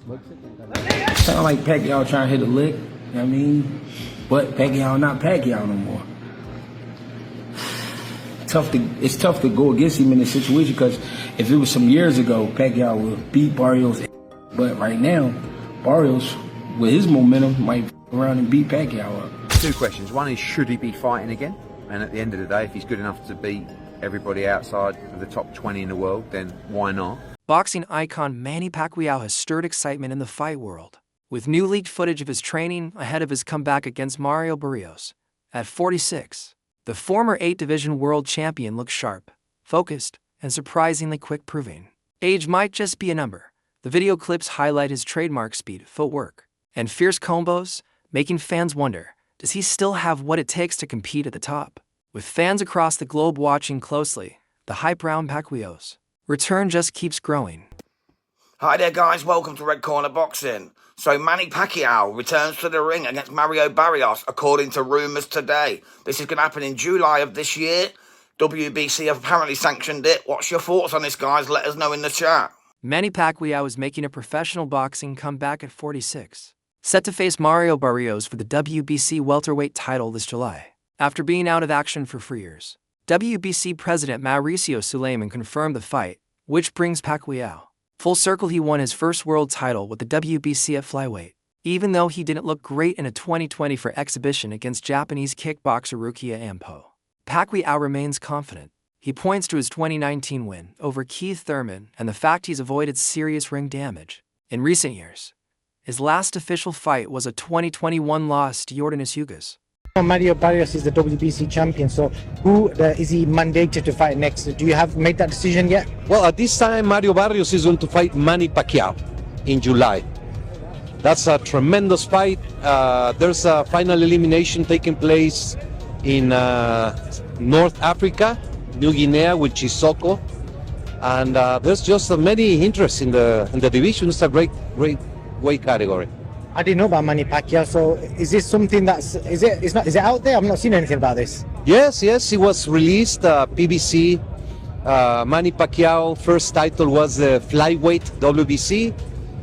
Sound like Pacquiao trying to hit a lick, you know what I mean? But Pacquiao not Pacquiao no more. It's tough to go against him in this situation because if it was some years ago, Pacquiao would beat Barrios. But right now, Barrios, with his momentum, might around and beat Pacquiao up. Two questions. One is, should he be fighting again? And at the end of the day, if he's good enough to beat everybody outside of the top 20 in the world, then why not? Boxing icon Manny Pacquiao has stirred excitement in the fight world, with new leaked footage of his training ahead of his comeback against Mario Barrios. At 46, the former 8-division world champion looks sharp, focused, and surprisingly quick, proving age might just be a number. The video clips highlight his trademark speed, footwork, and fierce combos, making fans wonder, does he still have what it takes to compete at the top? With fans across the globe watching closely, the hype around Pacquiao's return just keeps growing. Hi there guys, welcome to Red Corner Boxing. So Manny Pacquiao returns to the ring against Mario Barrios according to rumours today. This is going to happen in July of this year. WBC have apparently sanctioned it. What's your thoughts on this, guys? Let us know in the chat. Manny Pacquiao is making a professional boxing comeback at 46, set to face Mario Barrios for the WBC welterweight title this July. After being out of action for 4 years, WBC President Mauricio Suleiman confirmed the fight, which brings Pacquiao full circle. He won his first world title with the WBC at flyweight, even though he didn't look great in a 2020 exhibition against Japanese kickboxer Rukia Ampo. Pacquiao remains confident. He points to his 2019 win over Keith Thurman and the fact he's avoided serious ring damage in recent years. His last official fight was a 2021 loss to Yordenis Ugas. Mario Barrios is the WBC champion, so who is he mandated to fight next? Do you have made that decision yet? Well, at this time, Mario Barrios is going to fight Manny Pacquiao in July. That's a tremendous fight. There's a final elimination taking place in North Africa, New Guinea, with Chisoko, and there's just many interests in the division. It's a great weight category. I didn't know about Manny Pacquiao, so is this something is it out there? I've not seen anything about this. Yes, he was released, PBC. Manny Pacquiao first title was the flyweight WBC,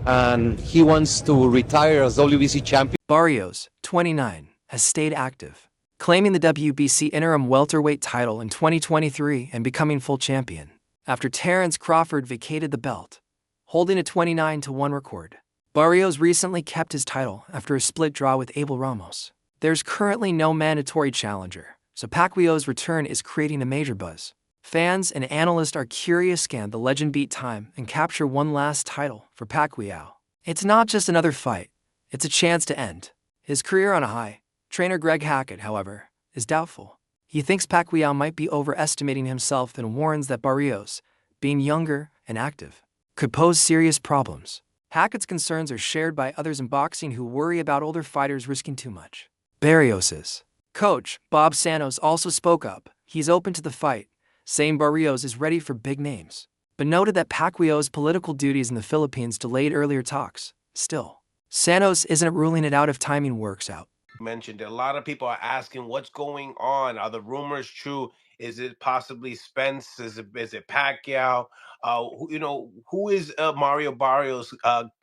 and he wants to retire as WBC champion. Barrios, 29, has stayed active, claiming the WBC interim welterweight title in 2023 and becoming full champion after Terence Crawford vacated the belt, holding a 29-1 record. Barrios recently kept his title after a split draw with Abel Ramos. There's currently no mandatory challenger, so Pacquiao's return is creating a major buzz. Fans and analysts are curious can the legend beat time and capture one last title for Pacquiao. It's not just another fight, it's a chance to end his career on a high. Trainer Greg Hackett, however, is doubtful. He thinks Pacquiao might be overestimating himself and warns that Barrios, being younger and active, could pose serious problems. Hackett's concerns are shared by others in boxing who worry about older fighters risking too much. Barrios's coach, Bob Santos, also spoke up. He's open to the fight, saying Barrios is ready for big names, but noted that Pacquiao's political duties in the Philippines delayed earlier talks. Still, Santos isn't ruling it out if timing works out. Mentioned a lot of people are asking what's going on. Are the rumors true? Is it possibly Spence? Is it Pacquiao? Who is Mario Barrios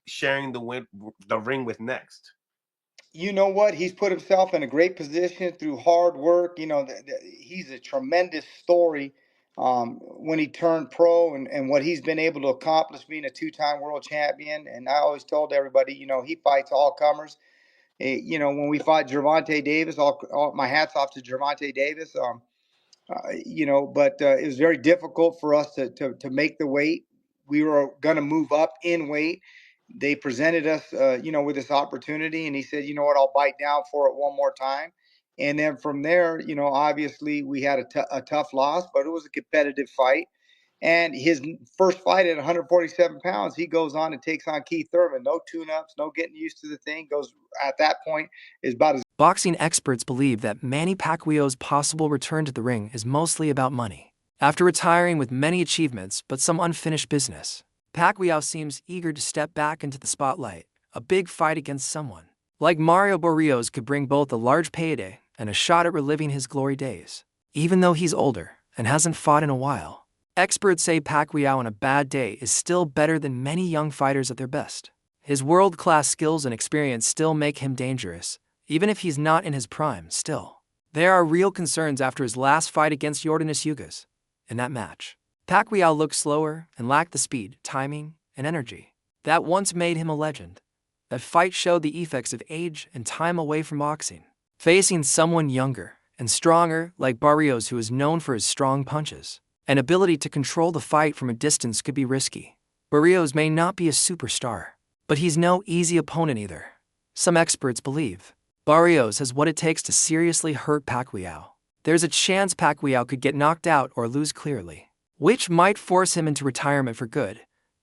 sharing the ring with next? You know what? He's put himself in a great position through hard work. He's a tremendous story when he turned pro and what he's been able to accomplish being a 2-time world champion. And I always told everybody, he fights all comers. When we fought Gervonta Davis, all my hats off to Gervonta Davis. But it was very difficult for us to make the weight. We were going to move up in weight. They presented us, with this opportunity, and he said, you know what, I'll bite down for it one more time. And then from there, obviously we had a tough loss, but it was a competitive fight. And his first fight at 147 pounds, he goes on and takes on Keith Thurman. No tune-ups, no getting used to the thing. Goes at that point is about as. Boxing experts believe that Manny Pacquiao's possible return to the ring is mostly about money. After retiring with many achievements but some unfinished business, Pacquiao seems eager to step back into the spotlight. A big fight against someone like Mario Barrios could bring both a large payday and a shot at reliving his glory days. Even though he's older and hasn't fought in a while, experts say Pacquiao on a bad day is still better than many young fighters at their best. His world-class skills and experience still make him dangerous, even if he's not in his prime still. There are real concerns after his last fight against Yordenis Ugas. In that match, Pacquiao looked slower and lacked the speed, timing, and energy that once made him a legend. That fight showed the effects of age and time away from boxing. Facing someone younger and stronger like Barrios, who is known for his strong punches and ability to control the fight from a distance, could be risky. Barrios may not be a superstar, but he's no easy opponent either. Some experts believe Barrios has what it takes to seriously hurt Pacquiao. There's a chance Pacquiao could get knocked out or lose clearly, which might force him into retirement for good.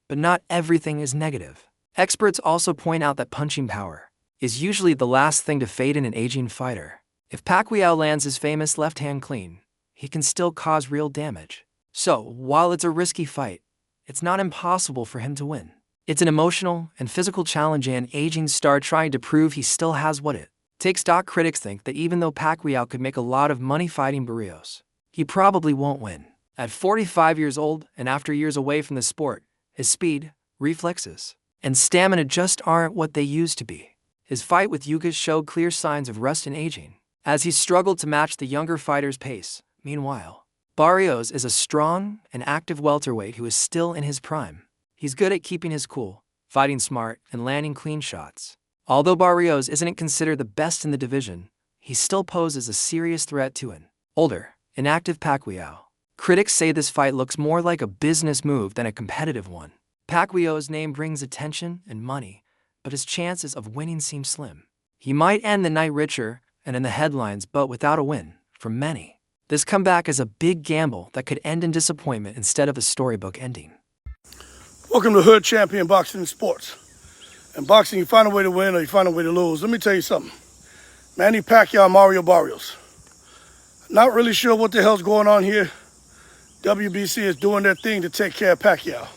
But not everything is negative. Experts also point out that punching power is usually the last thing to fade in an aging fighter. If Pacquiao lands his famous left hand clean, he can still cause real damage. So, while it's a risky fight, it's not impossible for him to win. It's an emotional and physical challenge, and an aging star trying to prove he still has what it takes. Critics think that even though Pacquiao could make a lot of money fighting Barrios, he probably won't win. At 45 years old and after years away from the sport, his speed, reflexes, and stamina just aren't what they used to be. His fight with Ugas showed clear signs of rust and aging, as he struggled to match the younger fighter's pace. Meanwhile, Barrios is a strong and active welterweight who is still in his prime. He's good at keeping his cool, fighting smart, and landing clean shots. Although Barrios isn't considered the best in the division, he still poses a serious threat to an older, inactive Pacquiao. Critics say this fight looks more like a business move than a competitive one. Pacquiao's name brings attention and money, but his chances of winning seem slim. He might end the night richer and in the headlines, but without a win. For many, this comeback is a big gamble that could end in disappointment instead of a storybook ending. Welcome to Hood Champion Boxing and Sports. In boxing, you find a way to win or you find a way to lose. Let me tell you something. Manny Pacquiao, Mario Barrios. Not really sure what the hell's going on here. WBC is doing their thing to take care of Pacquiao.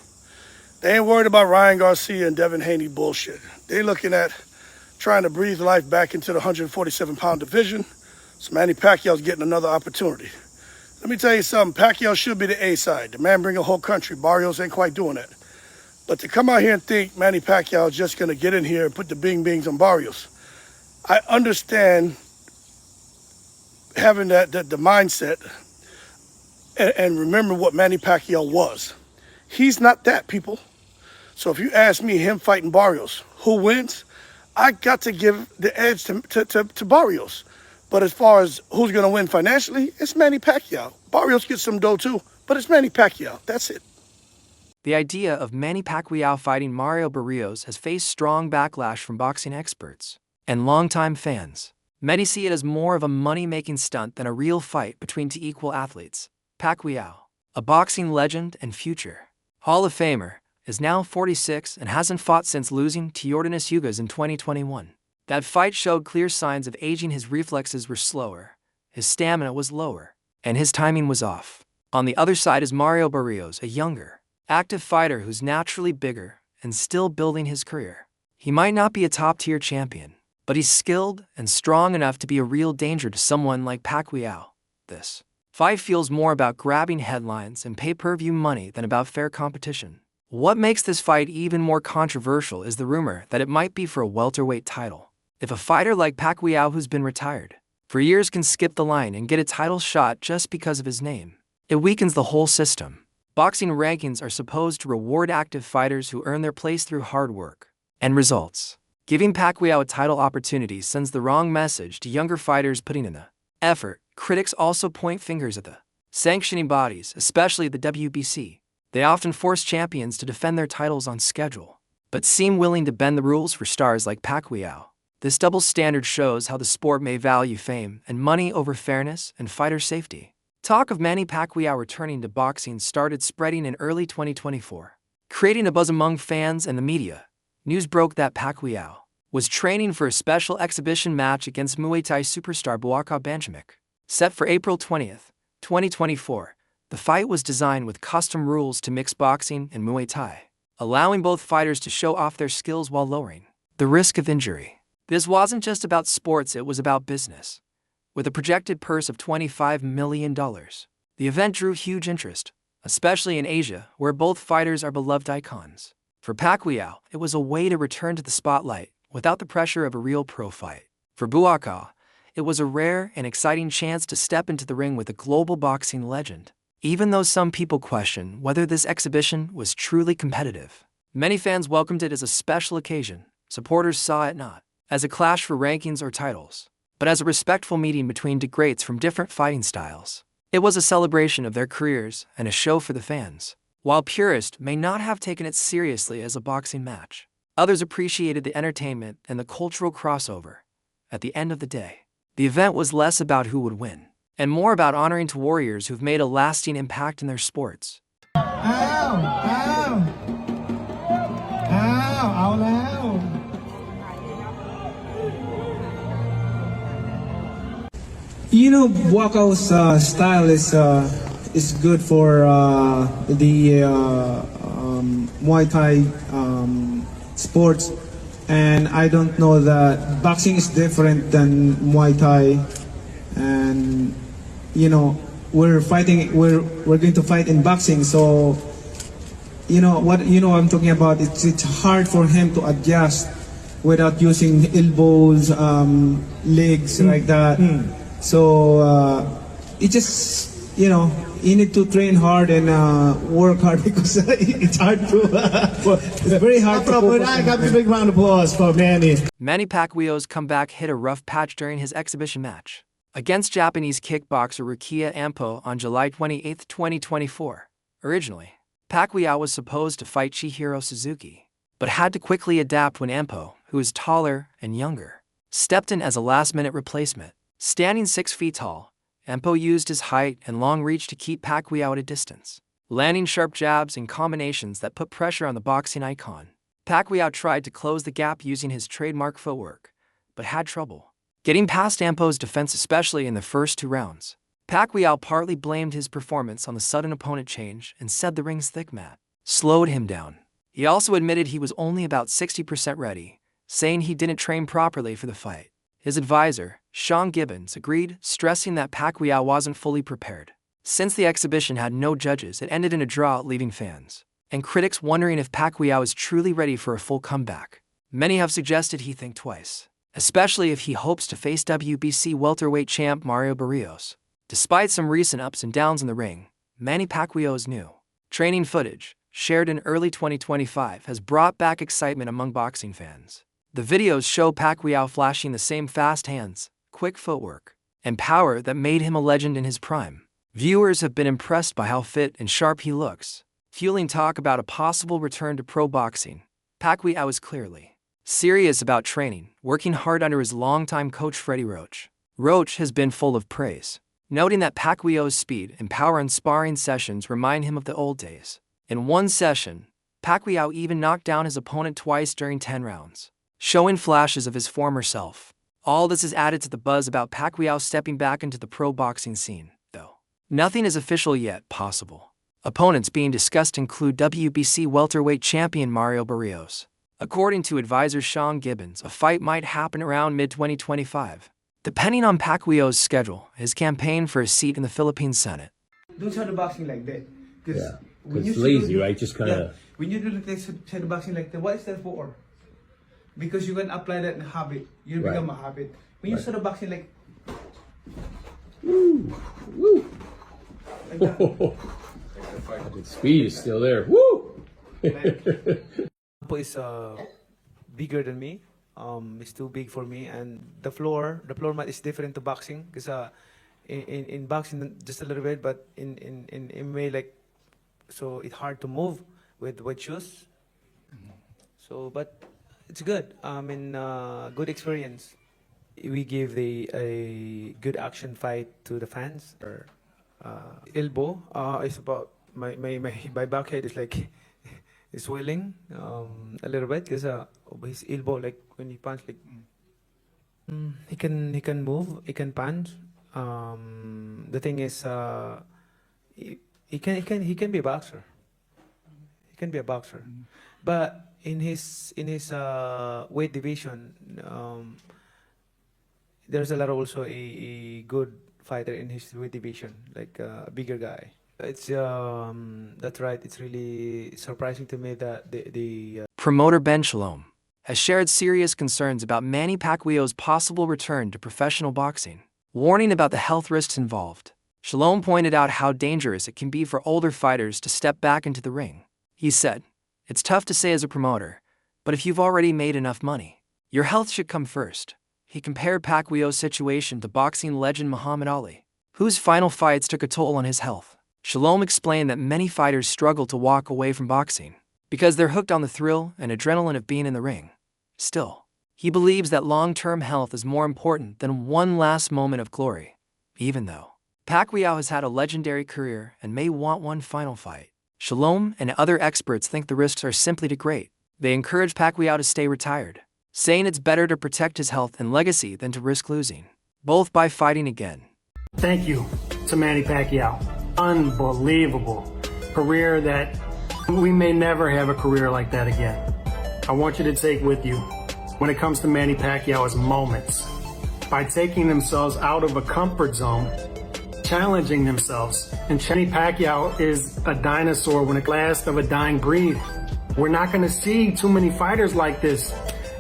They ain't worried about Ryan Garcia and Devin Haney bullshit. They're looking at trying to breathe life back into the 147-pound division. So Manny Pacquiao's getting another opportunity. Let me tell you something. Pacquiao should be the A side. The man bring a whole country. Barrios ain't quite doing that. But to come out here and think Manny Pacquiao is just going to get in here and put the bing-bings on Barrios, I understand having the mindset and remember what Manny Pacquiao was. He's not that, people. So if you ask me, him fighting Barrios, who wins? I got to give the edge to Barrios. But as far as who's going to win financially, it's Manny Pacquiao. Barrios gets some dough too, but it's Manny Pacquiao. That's it. The idea of Manny Pacquiao fighting Mario Barrios has faced strong backlash from boxing experts and longtime fans. Many see it as more of a money-making stunt than a real fight between two equal athletes. Pacquiao, a boxing legend and future Hall of Famer, is now 46 and hasn't fought since losing to Yordenis Ugas in 2021. That fight showed clear signs of aging. His reflexes were slower, his stamina was lower, and his timing was off. On the other side is Mario Barrios, a younger, active fighter who's naturally bigger and still building his career. He might not be a top-tier champion, but he's skilled and strong enough to be a real danger to someone like Pacquiao. This fight feels more about grabbing headlines and pay-per-view money than about fair competition. What makes this fight even more controversial is the rumor that it might be for a welterweight title. If a fighter like Pacquiao, who's been retired for years, can skip the line and get a title shot just because of his name, it weakens the whole system. Boxing rankings are supposed to reward active fighters who earn their place through hard work and results. Giving Pacquiao a title opportunity sends the wrong message to younger fighters putting in the effort. Critics also point fingers at the sanctioning bodies, especially the WBC. They often force champions to defend their titles on schedule, but seem willing to bend the rules for stars like Pacquiao. This double standard shows how the sport may value fame and money over fairness and fighter safety. Talk of Manny Pacquiao returning to boxing started spreading in early 2024, creating a buzz among fans and the media. News broke that Pacquiao was training for a special exhibition match against Muay Thai superstar Buakaw Banchamic. Set for April 20th, 2024, the fight was designed with custom rules to mix boxing and Muay Thai, allowing both fighters to show off their skills while lowering the risk of injury. This wasn't just about sports, it was about business. With a projected purse of $25 million, the event drew huge interest, especially in Asia, where both fighters are beloved icons. For Pacquiao, it was a way to return to the spotlight without the pressure of a real pro fight. For Buakaw, it was a rare and exciting chance to step into the ring with a global boxing legend. Even though some people question whether this exhibition was truly competitive, many fans welcomed it as a special occasion. Supporters saw it not as a clash for rankings or titles, but as a respectful meeting between two greats from different fighting styles. It was a celebration of their careers and a show for the fans. While purists may not have taken it seriously as a boxing match, others appreciated the entertainment and the cultural crossover. At the end of the day, the event was less about who would win, and more about honoring two warriors who've made a lasting impact in their sports. You know, Buakao's style is good for the Muay Thai sports, and I don't know that boxing is different than Muay Thai, and you know we're going to fight in boxing, so you know what I'm talking about. It's hard for him to adjust without using elbows, legs like that. So it just, you need to train hard and work hard because it's hard to. It's very hard to focus. I got a big round of applause for Manny. Manny Pacquiao's comeback hit a rough patch during his exhibition match against Japanese kickboxer Rukia Ampo on July 28, 2024. Originally, Pacquiao was supposed to fight Chihiro Suzuki, but had to quickly adapt when Ampo, who is taller and younger, stepped in as a last-minute replacement. Standing 6 feet tall, Ampo used his height and long reach to keep Pacquiao at a distance, landing sharp jabs and combinations that put pressure on the boxing icon. Pacquiao tried to close the gap using his trademark footwork, but had trouble getting past Ampo's defense, especially in the first 2 rounds. Pacquiao partly blamed his performance on the sudden opponent change and said the ring's thick mat slowed him down. He also admitted he was only about 60% ready, saying he didn't train properly for the fight. His advisor, Sean Gibbons, agreed, stressing that Pacquiao wasn't fully prepared. Since the exhibition had no judges, it ended in a draw, leaving fans and critics wondering if Pacquiao is truly ready for a full comeback. Many have suggested he think twice, especially if he hopes to face WBC welterweight champ Mario Barrios. Despite some recent ups and downs in the ring, Manny Pacquiao's new training footage, shared in early 2025, has brought back excitement among boxing fans. The videos show Pacquiao flashing the same fast hands, quick footwork, and power that made him a legend in his prime. Viewers have been impressed by how fit and sharp he looks, fueling talk about a possible return to pro boxing. Pacquiao is clearly serious about training, working hard under his longtime coach Freddie Roach. Roach has been full of praise, noting that Pacquiao's speed and power in sparring sessions remind him of the old days. In one session, Pacquiao even knocked down his opponent twice during 10 rounds. Showing flashes of his former self. All this is added to the buzz about Pacquiao stepping back into the pro boxing scene, though nothing is official yet. Possible opponents being discussed include WBC welterweight champion Mario Barrios. According to advisor Sean Gibbons, a fight might happen around mid-2025, depending on Pacquiao's schedule, his campaign for a seat in the Philippine Senate. Don't shadow boxing like that. Yeah, it's lazy, right? Just kind of. When you do like shadow boxing like that, what is that for? Because you can apply that in habit. You become a habit. When you start boxing like, Woo! like that. The speed is still there. Woo! Ampo is bigger than me. It's too big for me, and the floor mat is different to boxing because in boxing just a little bit, but in MMA like, so it's hard to move with shoes. So but. It's good. Good experience. We give a good action fight to the fans. Elbow is about my back is like is swelling a little bit because his elbow, like when he punch, like he can move, he can punch. The thing is he can be a boxer. He can be a boxer, but in his weight division, there's a lot of also a good fighter in his weight division, like a bigger guy. It's that's right. It's really surprising to me that the Promoter Ben Shalom has shared serious concerns about Manny Pacquiao's possible return to professional boxing, warning about the health risks involved. Shalom pointed out how dangerous it can be for older fighters to step back into the ring. He said, "It's tough to say as a promoter, but if you've already made enough money, your health should come first." He compared Pacquiao's situation to boxing legend Muhammad Ali, whose final fights took a toll on his health. Shalom explained that many fighters struggle to walk away from boxing because they're hooked on the thrill and adrenaline of being in the ring. Still, he believes that long-term health is more important than one last moment of glory, even though Pacquiao has had a legendary career and may want one final fight. Shalom and other experts think the risks are simply too great. They encourage Pacquiao to stay retired, saying it's better to protect his health and legacy than to risk losing, both by fighting again. Thank you to Manny Pacquiao. Unbelievable career that we may never have a career like that again. I want you to take with you when it comes to Manny Pacquiao is moments. By taking themselves out of a comfort zone, challenging themselves. And Manny Pacquiao is a dinosaur when it last of a dying breed. We're not going to see too many fighters like this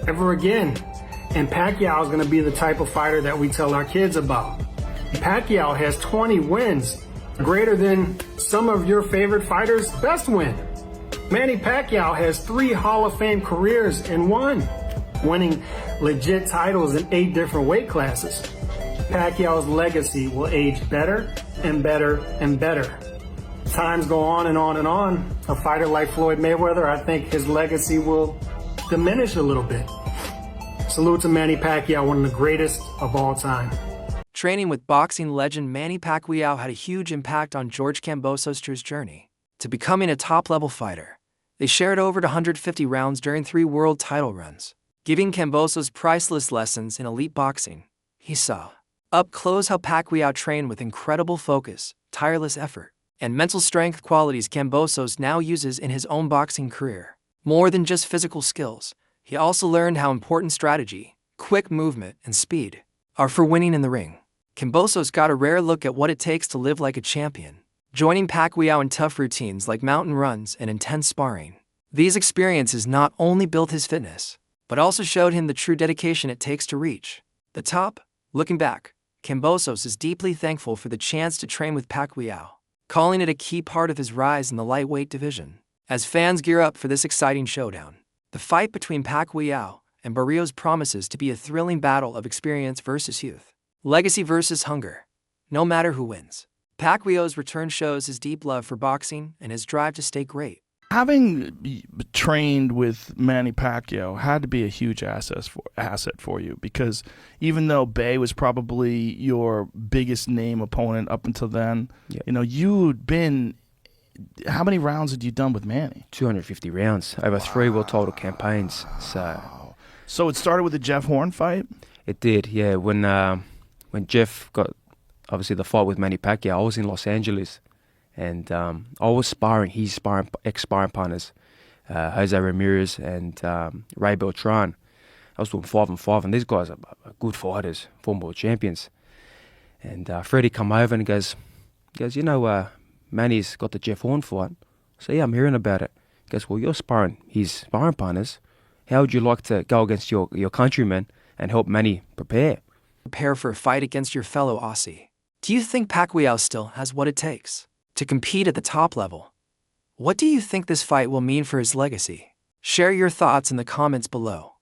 ever again. And Pacquiao is going to be the type of fighter that we tell our kids about. Pacquiao has 20 wins, greater than some of your favorite fighters' best win. Manny Pacquiao has 3 Hall of Fame careers in one, winning legit titles in 8 different weight classes. Pacquiao's legacy will age better and better and better. Times go on and on and on. A fighter like Floyd Mayweather, I think his legacy will diminish a little bit. Salute to Manny Pacquiao, one of the greatest of all time. Training with boxing legend Manny Pacquiao had a huge impact on George Kambosos' journey to becoming a top-level fighter. They shared over 150 rounds during 3 world title runs, giving Kambosos priceless lessons in elite boxing. He saw up close how Pacquiao trained with incredible focus, tireless effort, and mental strength, qualities Kambosos now uses in his own boxing career. More than just physical skills, he also learned how important strategy, quick movement, and speed are for winning in the ring. Kambosos got a rare look at what it takes to live like a champion, joining Pacquiao in tough routines like mountain runs and intense sparring. These experiences not only built his fitness, but also showed him the true dedication it takes to reach the top. Looking back, Kambosos is deeply thankful for the chance to train with Pacquiao, calling it a key part of his rise in the lightweight division. As fans gear up for this exciting showdown, the fight between Pacquiao and Barrios promises to be a thrilling battle of experience versus youth, legacy versus hunger. No matter who wins, Pacquiao's return shows his deep love for boxing and his drive to stay great. Having trained with Manny Pacquiao had to be a huge asset for you, because even though Bay was probably your biggest name opponent up until then, you know, you'd been. How many rounds had you done with Manny? 250 rounds over 3 world title campaigns. So it started with the Jeff Horn fight? It did, yeah. When Jeff got, obviously, the fight with Manny Pacquiao, I was in Los Angeles, and I was sparring his ex-sparring partners, Jose Ramirez and Ray Beltran. I was doing 5-on-5, and these guys are good fighters, former world champions. And Freddie come over and goes, you know, Manny's got the Jeff Horn fight. So yeah, I'm hearing about it. He goes, well, you're sparring his sparring partners. How would you like to go against your countrymen and help Manny prepare? Prepare for a fight against your fellow Aussie. Do you think Pacquiao still has what it takes to compete at the top level? What do you think this fight will mean for his legacy? Share your thoughts in the comments below.